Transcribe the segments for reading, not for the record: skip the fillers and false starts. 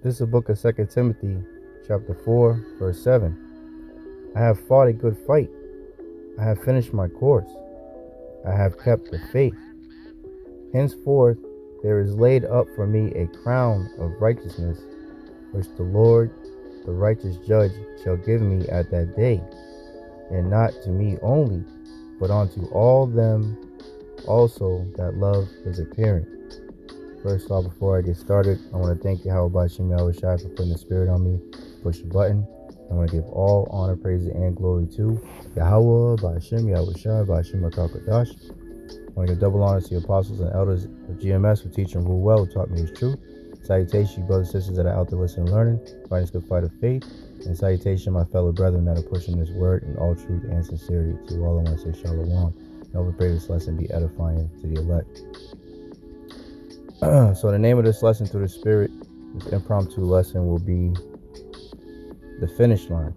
This is the book of 2 Timothy, chapter 4, verse 7. I have fought a good fight. I have finished my course. I have kept the faith. Henceforth there is laid up for me a crown of righteousness, which the Lord, the righteous judge, shall give me at that day, and not to me only, but unto all them also that love his appearing. First off, before I get started, I want to thank Bahasham, Yahawashi, for putting the spirit on me. Push the button. I want to give all honor, praise, and glory to Yahawah, Bahasham, Yahawashi, Bahasham, Rakakadash. I want to give double honor to the apostles and elders of GMS who teach and rule well, who taught me his truth. Salutation, brothers and sisters that are out there listening and learning, fighting this good fight of faith. And salutation, my fellow brethren that are pushing this word in all truth and sincerity. To all, I want to say shalom. And I pray this lesson be edifying to the elect. So the name of this lesson through the Spirit, this impromptu lesson, will be the finish line.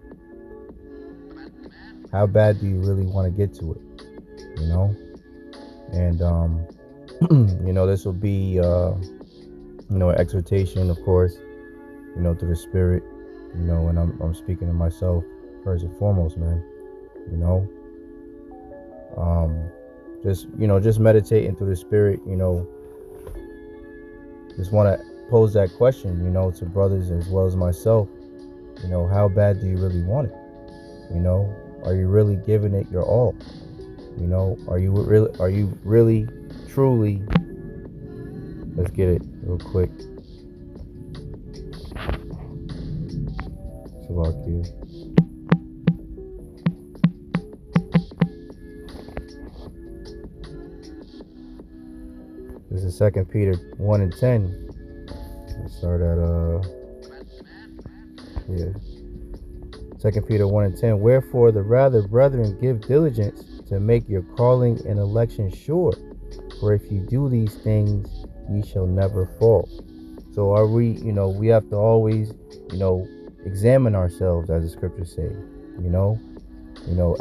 How bad do you really want to get to it? You know? And, this will be, an exhortation, of course, through the Spirit, and I'm speaking to myself first and foremost, man, just meditating through the Spirit, just want to pose that question, to brothers as well as myself. How bad do you really want it? Are you really giving it your all? Are you really, truly, let's get it real quick. Slovakia. This is 2 Peter 1 and 10. Let's start at 2 Peter 1 and 10. Wherefore the rather, brethren, give diligence to make your calling and election sure. For if you do these things, ye shall never fall. So are we, we have to always, examine ourselves, as the scriptures say,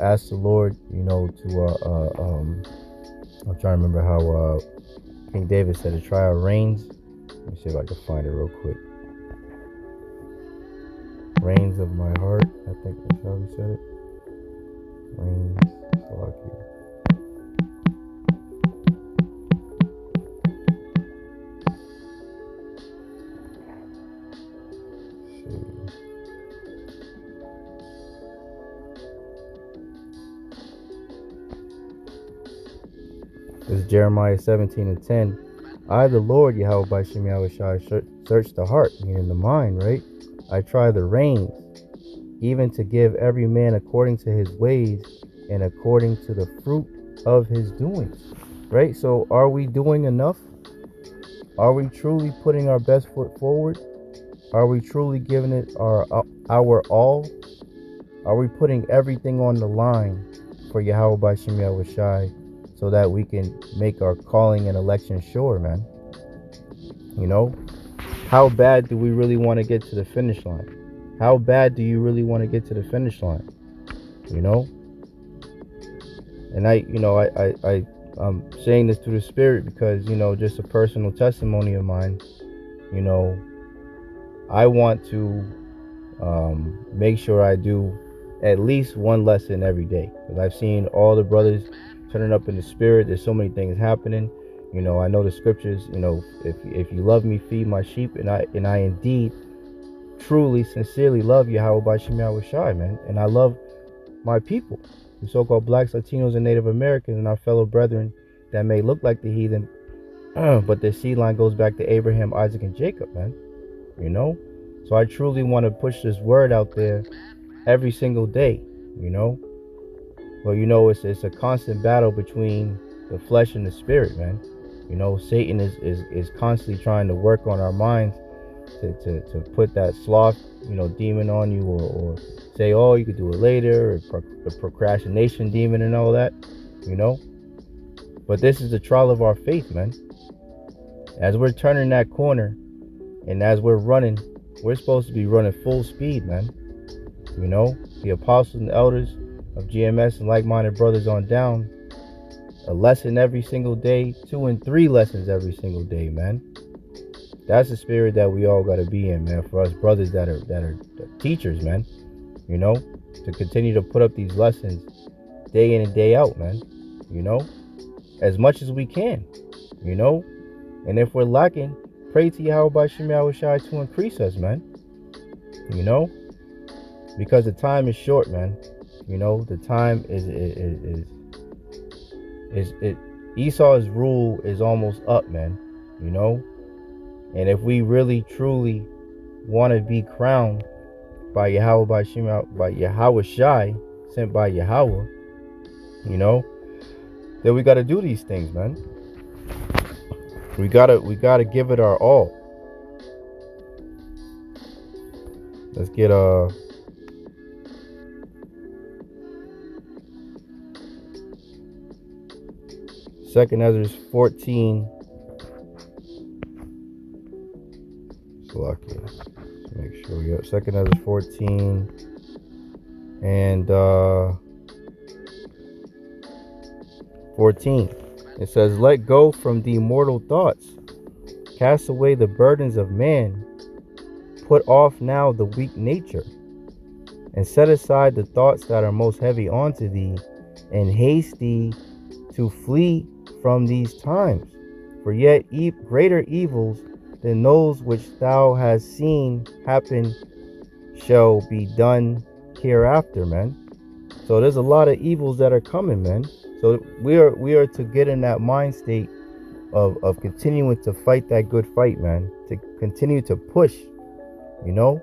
ask the Lord, I'm trying to remember how King David said, a trial reigns. Let me see if I can find it real quick. Reigns of my heart, I think that's how he said it. Reigns, Slovakia. This is Jeremiah 17 and 10. I, the Lord, Yahawah by Shem Yahawashi, search the heart, meaning the mind, right? I try the reins, even to give every man according to his ways and according to the fruit of his doings, right? So are we doing enough? Are we truly putting our best foot forward? Are we truly giving it our all? Are we putting everything on the line for Yahawah by Shem Yahawashi, so that we can make our calling and election sure, man? How bad do we really want to get to the finish line? How bad do you really want to get to the finish line? And I'm saying this through the Spirit because, just a personal testimony of mine, I want to make sure I do at least one lesson every day, because I've seen all the brothers turning up in the Spirit. There's so many things happening. I know the scriptures, if you love me, feed my sheep, and I indeed truly sincerely love Yahawah by Shem Yahawashi, man. And I love my people, the so-called blacks, Latinos, and Native Americans, and our fellow brethren that may look like the heathen, but their seed line goes back to Abraham, Isaac, and Jacob, man. So I truly want to push this word out there every single day, But it's a constant battle between the flesh and the spirit, man. Satan is constantly trying to work on our minds to put that sloth, demon on you, or say, oh, you could do it later, or the procrastination demon and all that, But this is the trial of our faith, man. As we're turning that corner, and as we're running, we're supposed to be running full speed, man. The apostles and elders of GMS and like-minded brothers on down, a lesson every single day, 2 and 3 lessons every single day, man. That's the spirit that we all got to be in, man. For us brothers that are teachers, man. You know, to continue to put up these lessons day in and day out, man. You know, as much as we can. You know, and if we're lacking, pray to Yahawashi to increase us, man. You know, because the time is short, man. You know, the time is Esau's rule is almost up, man. You know, and if we really truly want to be crowned by Yahawashi, sent by Yahawah, you know, then we got to do these things, man. We gotta give it our all. Let's get Second Ezra 14. Let's make sure. Yep. Second Ezra 14 and 14. It says, "Let go from the mortal thoughts, cast away the burdens of man, put off now the weak nature, and set aside the thoughts that are most heavy unto thee, and haste thee to flee from these times. For yet greater evils than those which thou hast seen happen shall be done hereafter," man. So there's a lot of evils that are coming, man. So we are to get in that mind state of continuing to fight that good fight, man. To continue to push, you know,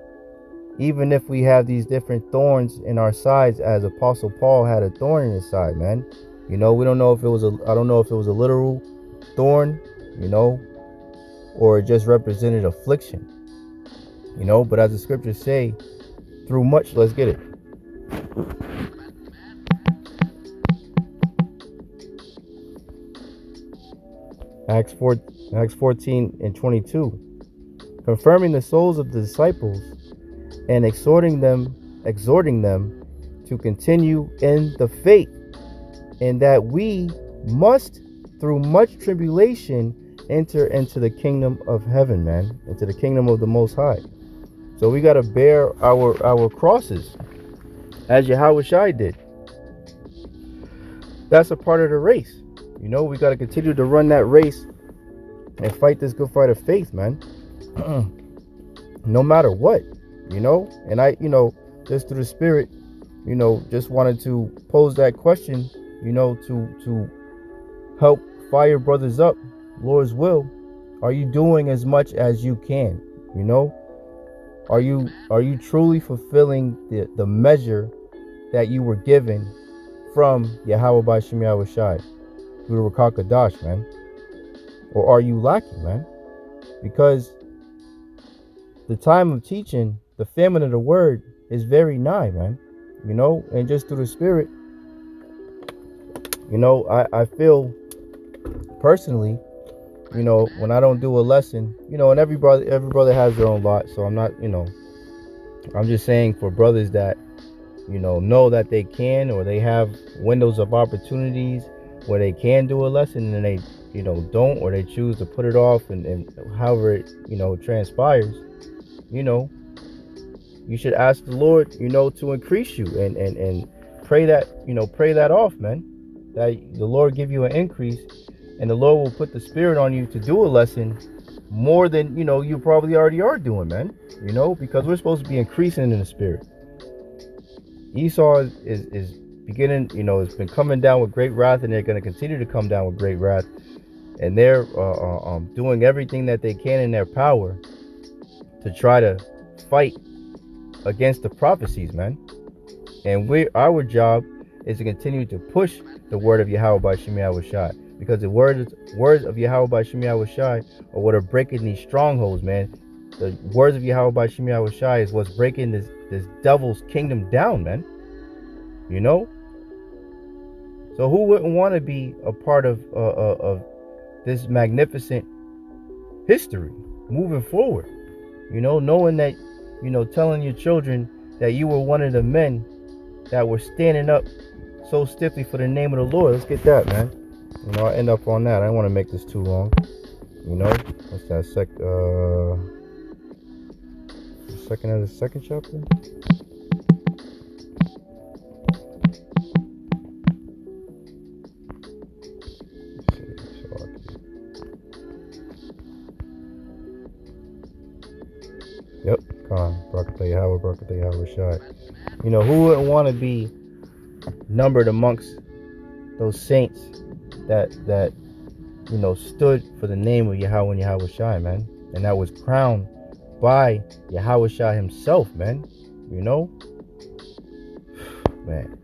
even if we have these different thorns in our sides, as Apostle Paul had a thorn in his side, man. You know, we don't know if it was I don't know if it was a literal thorn, you know, or it just represented affliction, you know. But as the scriptures say, through much, let's get it. Acts 14 and 22. "Confirming the souls of the disciples and exhorting them to continue in the faith, and that we must through much tribulation enter into the kingdom of heaven," man, into the kingdom of the Most High. So we got to bear our crosses as Yahawashi did. That's a part of the race. You know, we got to continue to run that race and fight this good fight of faith, man. No matter what, you know. And I, you know, just through the spirit, you know, just wanted to pose that question, you know, to help fire brothers up, Lord's will. Are you doing as much as you can? You know, are you truly fulfilling the measure that you were given from Yahawah Yahawashi through the Rakakadash, man? Or are you lacking, man? Because the time of teaching, the famine of the word is very nigh, man. You know, and just through the spirit, you know, I feel personally, you know, when I don't do a lesson, you know, and every brother has their own lot. So I'm not, you know, I'm just saying for brothers that, you know that they can, or they have windows of opportunities where they can do a lesson, and they, you know, don't, or they choose to put it off, and however it, you know, transpires, you know, you should ask the Lord, you know, to increase you, and pray that, you know, pray that off, man, that the Lord give you an increase, and the Lord will put the spirit on you to do a lesson more than, you know, you probably already are doing, man. You know, because we're supposed to be increasing in the spirit. Esau is beginning, you know, it's been coming down with great wrath, and they're going to continue to come down with great wrath, and they're doing everything that they can in their power to try to fight against the prophecies, man. And our job is to continue to push the word of Yahawah by Yahawashi, because the words of Yahawah by Yahawashi are what are breaking these strongholds, man. The words of Yahawah by Yahawashi is what's breaking this devil's kingdom down, man. You know. So who wouldn't want to be a part of this magnificent history moving forward? You know, knowing that, you know, telling your children that you were one of the men that were standing up so stiffly for the name of the Lord. Let's get that, man. You know, I'll end up on that. I don't want to make this too long. You know, what's that second of the second chapter? Let's see. Yep, Khan. Barakatah Yahawah, Barakatah Yahawashi. You know, who wouldn't want to be numbered amongst those saints that you know stood for the name of Yahawah and Yahawashi, man, and that was crowned by Yahawashi himself, man. You know, man.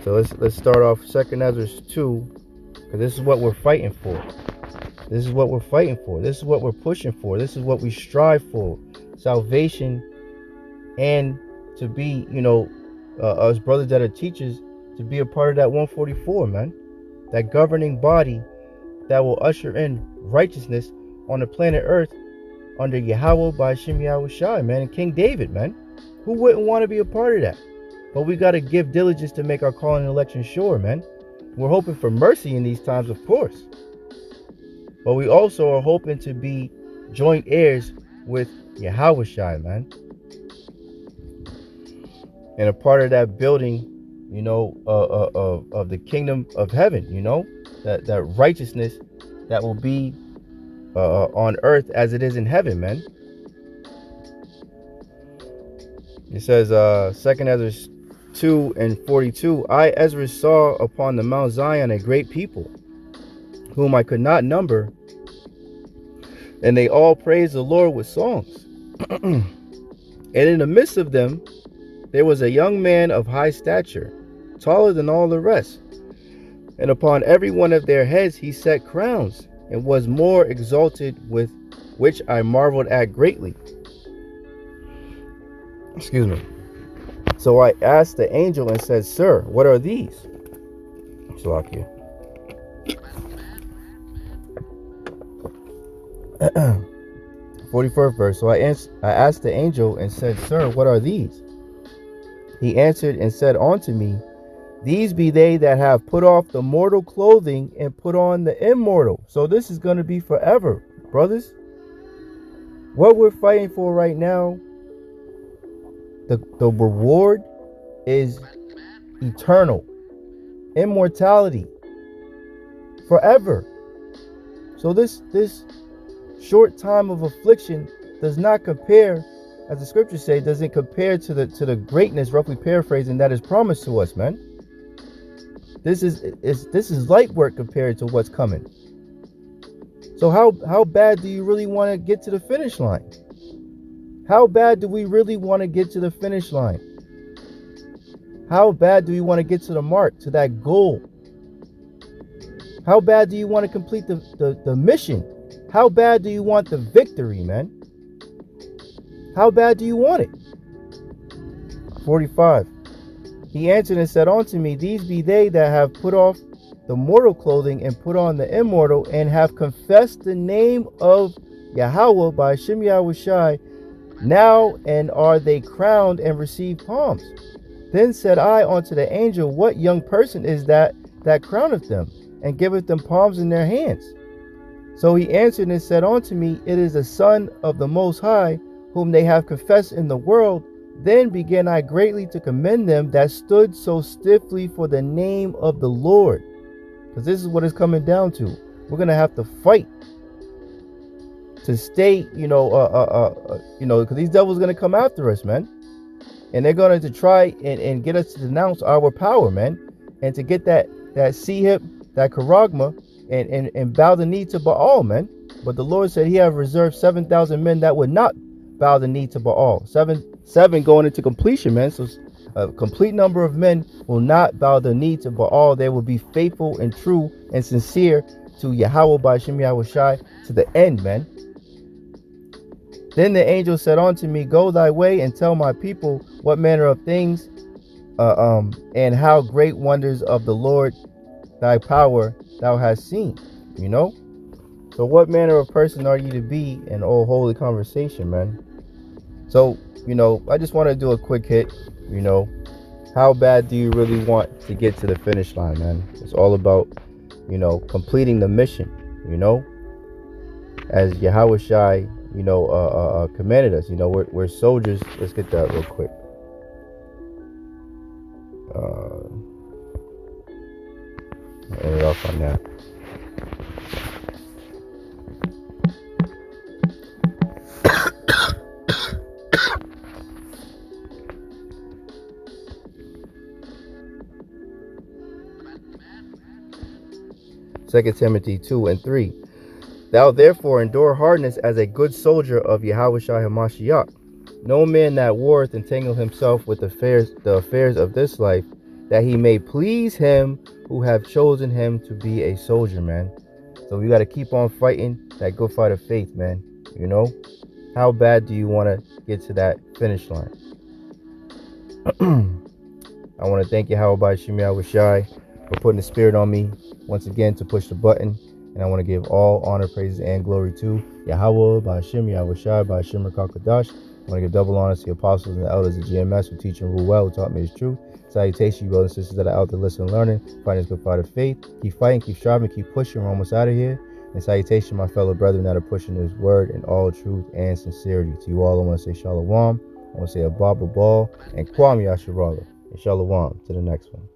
So let's start off 2 Ezra 2, because this is what we're fighting for. This is what we're fighting for. This is what we're pushing for. This is what we strive for. Salvation, and to be, you know, us brothers that are teachers, to be a part of that 144, man. That governing body that will usher in righteousness on the planet Earth under Yahawah, Bahasham, Yahawashi, man, and King David, man. Who wouldn't want to be a part of that? But we got to give diligence to make our calling and election sure, man. We're hoping for mercy in these times, of course. But we also are hoping to be joint heirs with Yahawashi, man. And a part of that building, you know, of the kingdom of heaven, you know, that righteousness that will be on earth as it is in heaven, man. It says, 2 Ezra 2 and 42, I, Ezra, saw upon the Mount Zion a great people, whom I could not number, and they all praised the Lord with songs. And in the midst of them, there was a young man of high stature, taller than all the rest. And upon every one of their heads he set crowns, and was more exalted, with which I marveled at greatly. Excuse me. So I asked the angel and said, Sir, what are these? Salakia. 41st verse. So I asked the angel and said, Sir, what are these? He answered and said unto me, These be they that have put off the mortal clothing and put on the immortal. So this is going to be forever, brothers. What we're fighting for right now, the reward is eternal, immortality, forever. So this short time of affliction does not compare, as the scriptures say, doesn't compare to the greatness, roughly paraphrasing, that is promised to us, man. This is light work compared to what's coming. So how bad do you really want to get to the finish line? How bad do we really want to get to the finish line? How bad do we want to get to the mark, to that goal? How bad do you want to complete the mission? How bad do you want the victory, man? How bad do you want it? 45. He answered and said unto me, These be they that have put off the mortal clothing and put on the immortal, and have confessed the name of Yahawah by Bahasham Yahawashi, now and are they crowned and receive palms. Then said I unto the angel, What young person is that crowneth them, and giveth them palms in their hands? So he answered and said unto me, It is the Son of the Most High, whom they have confessed in the world. Then began I greatly to commend them that stood so stiffly for the name of the Lord. Because this is what it's coming down to. We're going to have to fight to stay, because these devils are going to come after us, man. And they're going to try and get us to denounce our power, man. And to get that C-hip, that charagma, and bow the knee to Baal, man. But the Lord said he have reserved 7,000 men that would not bow the knee to Baal. Seven going into completion, man. So a complete number of men will not bow the knee to Baal. They will be faithful and true and sincere to Yahawah by Bahasham Yahawashi to the end, man. Then the angel said unto me, Go thy way and tell my people what manner of things and how great wonders of the Lord thy power thou hast seen. You know? So what manner of person are you to be in all holy conversation, man? So, I just want to do a quick hit. How bad do you really want to get to the finish line, man? It's all about, completing the mission, as Yahawashi, commanded us. We're soldiers. Let's get that real quick. End it off on that. Second Timothy 2:3. Thou therefore endure hardness as a good soldier of Yahawashi Hamashiach. No man that warreth entangle himself with the affairs of this life, that he may please him who have chosen him to be a soldier, man. So we got to keep on fighting that good fight of faith, man. How bad do you want to get to that finish line? I want to thank Bahasham Yahawashi for putting the spirit on me once again to push the button. And I want to give all honor, praises, and glory to Yahawah, Bahasham Yahawashi, Bahasham Rakakadash. I want to give double honor to the apostles and the elders of GMS who teach and rule well, who taught me his truth. Salutation, you brothers and sisters that are out there listening and learning, fighting this good fight of faith. Keep fighting, keep striving, keep pushing. We're almost out of here. And salutation, my fellow brethren that are pushing this word in all truth and sincerity. To you all, I want to say shalom. I want to say abba, babal, and kwam yasharala. And shalom to the next one.